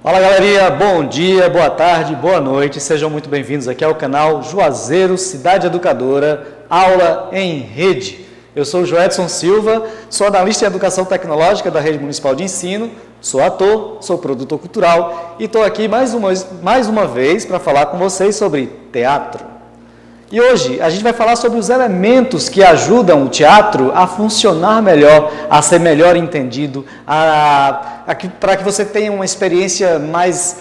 Fala galerinha, bom dia, boa tarde, boa noite, sejam muito bem-vindos aqui ao canal Juazeiro Cidade Educadora, aula em rede. Eu sou o Joedson Silva, sou analista em educação tecnológica da Rede Municipal de Ensino, sou ator, sou produtor cultural e estou aqui mais uma vez para falar com vocês sobre teatro. E hoje a gente vai falar sobre os elementos que ajudam o teatro a funcionar melhor, a ser melhor entendido, para que você tenha uma experiência mais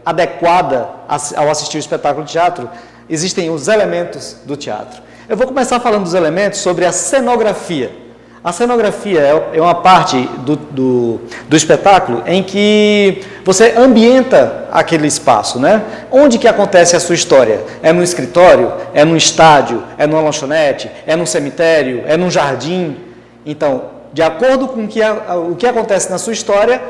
adequada ao assistir o espetáculo de teatro. Existem os elementos do teatro. Eu vou começar falando dos elementos sobre a cenografia. A cenografia é uma parte do espetáculo em que você ambienta aquele espaço, né? Onde que acontece a sua história? É no escritório? É no estádio? É numa lanchonete? É num cemitério? É num jardim? Então, de acordo com o que acontece na sua história,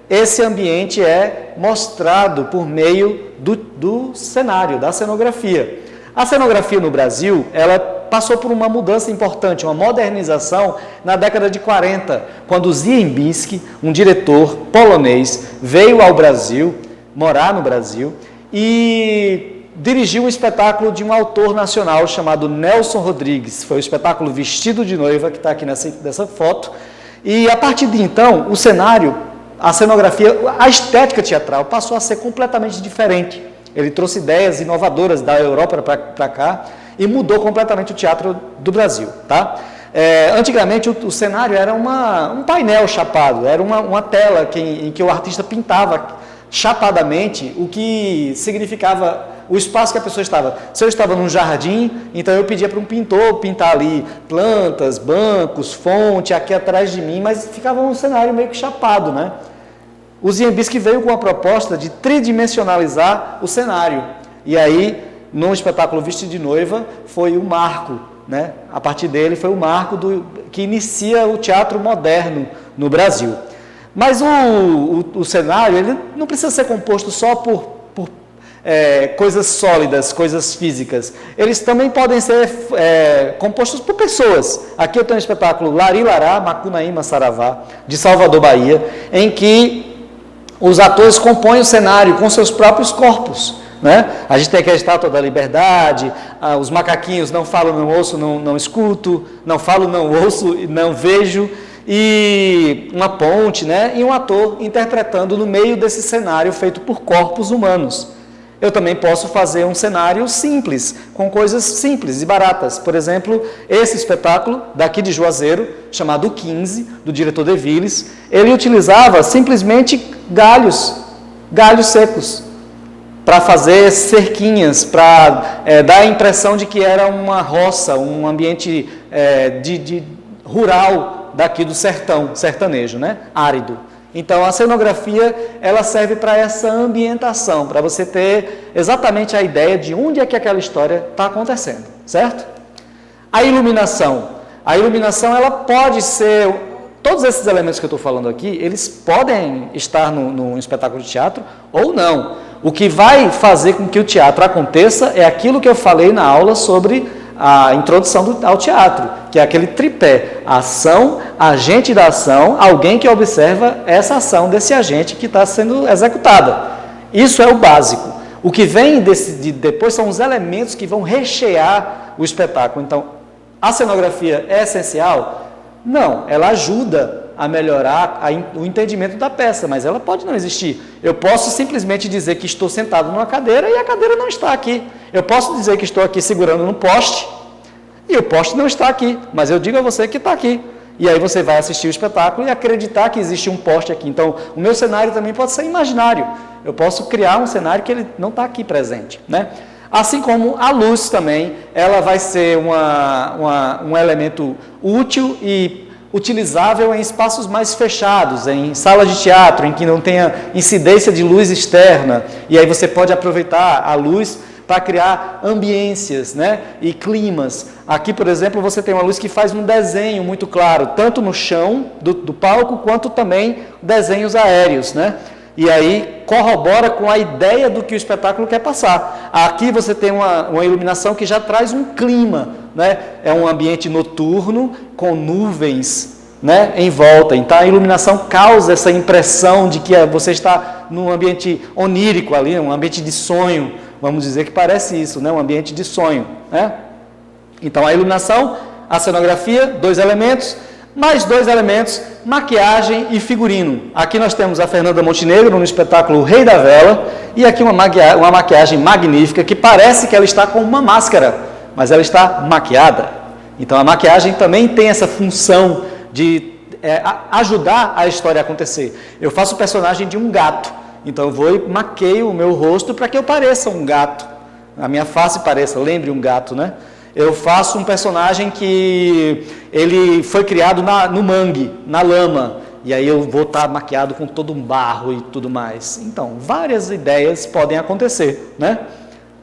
esse ambiente é mostrado por meio do cenário, da cenografia. A cenografia no Brasil, ela passou por uma mudança importante, uma modernização na década de 40, quando Ziembinski, um diretor polonês, veio ao Brasil, morar no Brasil, e dirigiu um espetáculo de um autor nacional chamado Nelson Rodrigues. Foi o espetáculo Vestido de Noiva, que está aqui nessa foto. E a partir de então, o cenário, a cenografia, a estética teatral passou a ser completamente diferente. Ele trouxe ideias inovadoras da Europa para cá e mudou completamente o teatro do Brasil, tá? Antigamente o cenário era um painel chapado, era uma tela em que o artista pintava chapadamente o que significava o espaço que a pessoa estava. Se eu estava num jardim, então eu pedia para um pintor pintar ali plantas, bancos, fonte, aqui atrás de mim, mas ficava um cenário meio que chapado, né? O Ziembinski veio com a proposta de tridimensionalizar o cenário. E aí, no espetáculo Vestido de Noiva, foi o marco, né? A partir dele foi o marco que inicia o teatro moderno no Brasil. Mas o cenário, ele não precisa ser composto só por coisas sólidas, coisas físicas. Eles também podem ser compostos por pessoas. Aqui eu tenho o espetáculo Lari Lará, Macunaíma Saravá, de Salvador, Bahia, em que os atores compõem o cenário com seus próprios corpos, né? A gente tem aqui a Estátua da Liberdade, os macaquinhos não falo, não ouço, não escuto, não falo, não ouço e não vejo, e uma ponte, né? E um ator interpretando no meio desse cenário feito por corpos humanos. Eu também posso fazer um cenário simples, com coisas simples e baratas. Por exemplo, esse espetáculo daqui de Juazeiro, chamado 15, do diretor De Villes, ele utilizava simplesmente galhos secos, para fazer cerquinhas, para dar a impressão de que era uma roça, um ambiente rural daqui do sertanejo, né? Árido. Então, a cenografia, ela serve para essa ambientação, para você ter exatamente a ideia de onde é que aquela história está acontecendo, certo? A iluminação, ela pode ser, todos esses elementos que eu estou falando aqui, eles podem estar no espetáculo de teatro ou não. O que vai fazer com que o teatro aconteça é aquilo que eu falei na aula sobre a introdução ao teatro, que é aquele tripé: ação, agente da ação, alguém que observa essa ação desse agente que está sendo executada. Isso é o básico. O que vem depois são os elementos que vão rechear o espetáculo. Então, a cenografia é essencial? Não, ela ajuda a melhorar o entendimento da peça, mas ela pode não existir. Eu posso simplesmente dizer que estou sentado numa cadeira e a cadeira não está aqui. Eu posso dizer que estou aqui segurando no poste e o poste não está aqui, mas eu digo a você que está aqui. E aí você vai assistir o espetáculo e acreditar que existe um poste aqui. Então, o meu cenário também pode ser imaginário. Eu posso criar um cenário que ele não está aqui presente, né? Assim como a luz também, ela vai ser um elemento útil e utilizável em espaços mais fechados, em salas de teatro, em que não tenha incidência de luz externa, e aí você pode aproveitar a luz para criar ambiências, né, e climas. Aqui, por exemplo, você tem uma luz que faz um desenho muito claro, tanto no chão do palco, quanto também desenhos aéreos, né? E aí corrobora com a ideia do que o espetáculo quer passar. Aqui você tem uma iluminação que já traz um clima, né? É um ambiente noturno, com nuvens né, em volta. Então a iluminação causa essa impressão de que você está num ambiente onírico ali, um ambiente de sonho, vamos dizer que parece isso, né, um ambiente de sonho, né? Então a iluminação, a cenografia, 2 elementos, mais 2 elementos, maquiagem e figurino. Aqui nós temos a Fernanda Montenegro no espetáculo O Rei da Vela, e aqui uma maquiagem magnífica que parece que ela está com uma máscara, mas ela está maquiada. Então a maquiagem também tem essa função de ajudar a história a acontecer. Eu faço o personagem de um gato, então eu vou e maqueio o meu rosto para que eu pareça um gato, a minha face pareça, lembre um gato, né? Eu faço um personagem que ele foi criado no mangue, na lama, e aí eu vou estar maquiado com todo um barro e tudo mais. Então, várias ideias podem acontecer, né?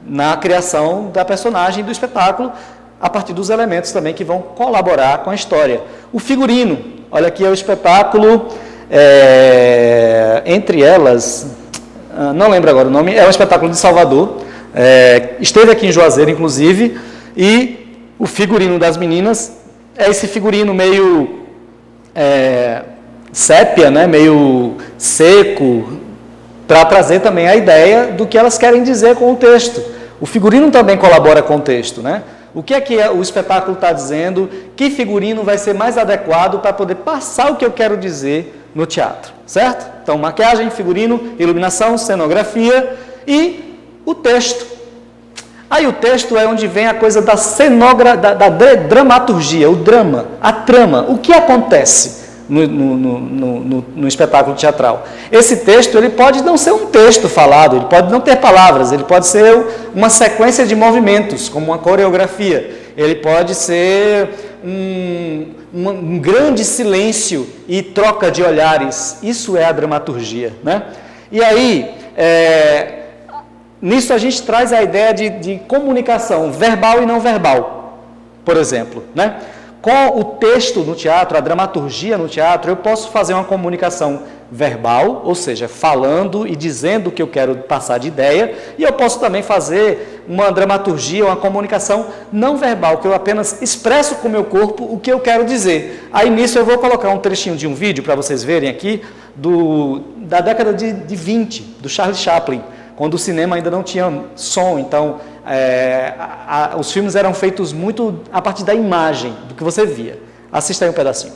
Na criação da personagem do espetáculo, a partir dos elementos também que vão colaborar com a história. O figurino, olha aqui é o espetáculo, entre elas, não lembro agora o nome, é um espetáculo de Salvador, esteve aqui em Juazeiro, inclusive, e o figurino das meninas é esse figurino meio sépia, né, meio seco, para trazer também a ideia do que elas querem dizer com o texto. O figurino também colabora com o texto, né? O que é que o espetáculo está dizendo? Que figurino vai ser mais adequado para poder passar o que eu quero dizer no teatro, certo? Então, maquiagem, figurino, iluminação, cenografia e o texto. Aí o texto é onde vem a coisa da dramaturgia, o drama, a trama, o que acontece no espetáculo teatral. Esse texto ele pode não ser um texto falado, ele pode não ter palavras, ele pode ser uma sequência de movimentos, como uma coreografia, ele pode ser um grande silêncio e troca de olhares. Isso é a dramaturgia, né? E aí, nisso a gente traz a ideia de comunicação verbal e não verbal, por exemplo, né? Com o texto no teatro, a dramaturgia no teatro, eu posso fazer uma comunicação verbal, ou seja, falando e dizendo o que eu quero passar de ideia, e eu posso também fazer uma dramaturgia, uma comunicação não verbal, que eu apenas expresso com o meu corpo o que eu quero dizer. Aí nisso eu vou colocar um trechinho de um vídeo para vocês verem aqui, da década de 20, do Charlie Chaplin, quando o cinema ainda não tinha som, então os filmes eram feitos muito a partir da imagem, do que você via. Assista aí um pedacinho.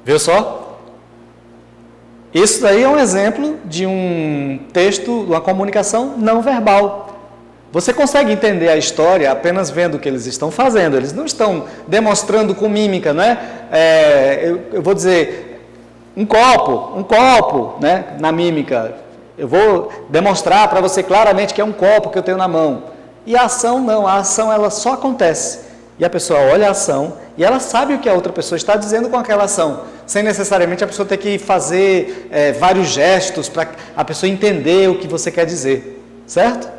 Viu só? Isso daí é um exemplo de um texto, uma comunicação não verbal. Você consegue entender a história apenas vendo o que eles estão fazendo. Eles não estão demonstrando com mímica, né? Eu vou dizer, um copo, né? Na mímica. Eu vou demonstrar para você claramente que é um copo que eu tenho na mão. E a ação não, a ação ela só acontece. E a pessoa olha a ação e ela sabe o que a outra pessoa está dizendo com aquela ação, sem necessariamente a pessoa ter que fazer vários gestos para a pessoa entender o que você quer dizer, certo?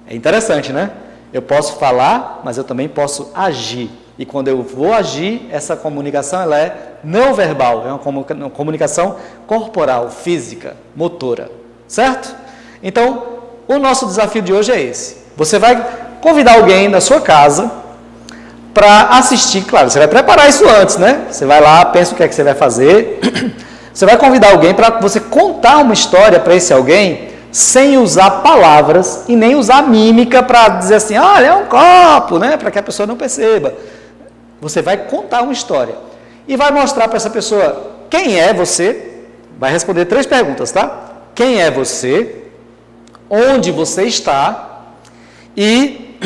É interessante, né? Eu posso falar, mas eu também posso agir. E quando eu vou agir, essa comunicação ela é não verbal, é uma comunicação corporal, física, motora, certo? Então, o nosso desafio de hoje é esse. Você vai convidar alguém na sua casa para assistir, claro, você vai preparar isso antes, né? Você vai lá, pensa o que é que você vai fazer. Você vai convidar alguém para você contar uma história para esse alguém sem usar palavras e nem usar mímica para dizer assim, olha, é um copo, né? Para que a pessoa não perceba. Você vai contar uma história e vai mostrar para essa pessoa quem é você. Vai responder 3 perguntas, tá? Quem é você? Onde você está? E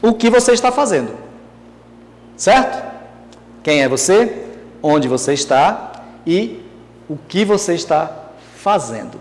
o que você está fazendo? Certo? Quem é você? Onde você está? E o que você está fazendo?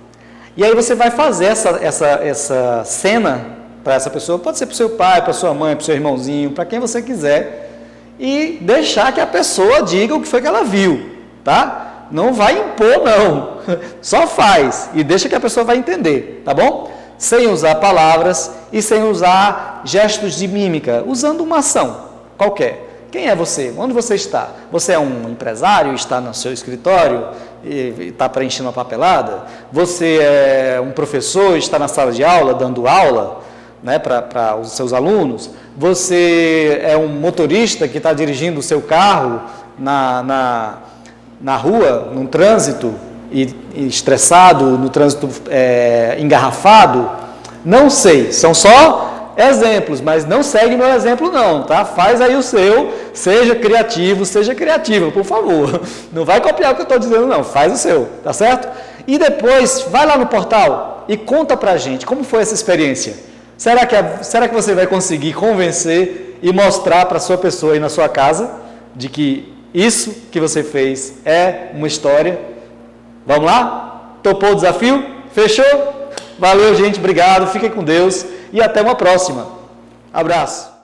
E aí você vai fazer essa cena para essa pessoa, pode ser para o seu pai, para sua mãe, para o seu irmãozinho, para quem você quiser, e deixar que a pessoa diga o que foi que ela viu, tá? Não vai impor, não. Só faz e deixa que a pessoa vai entender, tá bom? Sem usar palavras e sem usar gestos de mímica, usando uma ação qualquer. Quem é você? Onde você está? Você é um empresário, está no seu escritório e está preenchendo uma papelada? Você é um professor, está na sala de aula, dando aula, né, para os seus alunos? Você é um motorista que está dirigindo o seu carro na rua, num trânsito, e estressado, no trânsito engarrafado? Não sei, são só exemplos, mas não segue meu exemplo não, tá? Faz aí o seu, seja criativo, seja criativa, por favor. Não vai copiar o que eu estou dizendo não, faz o seu, tá certo? E depois, vai lá no portal e conta pra gente como foi essa experiência. Será que você vai conseguir convencer e mostrar para a sua pessoa aí na sua casa de que isso que você fez é uma história? Vamos lá? Topou o desafio? Fechou? Valeu, gente, obrigado, fiquem com Deus e até uma próxima. Abraço.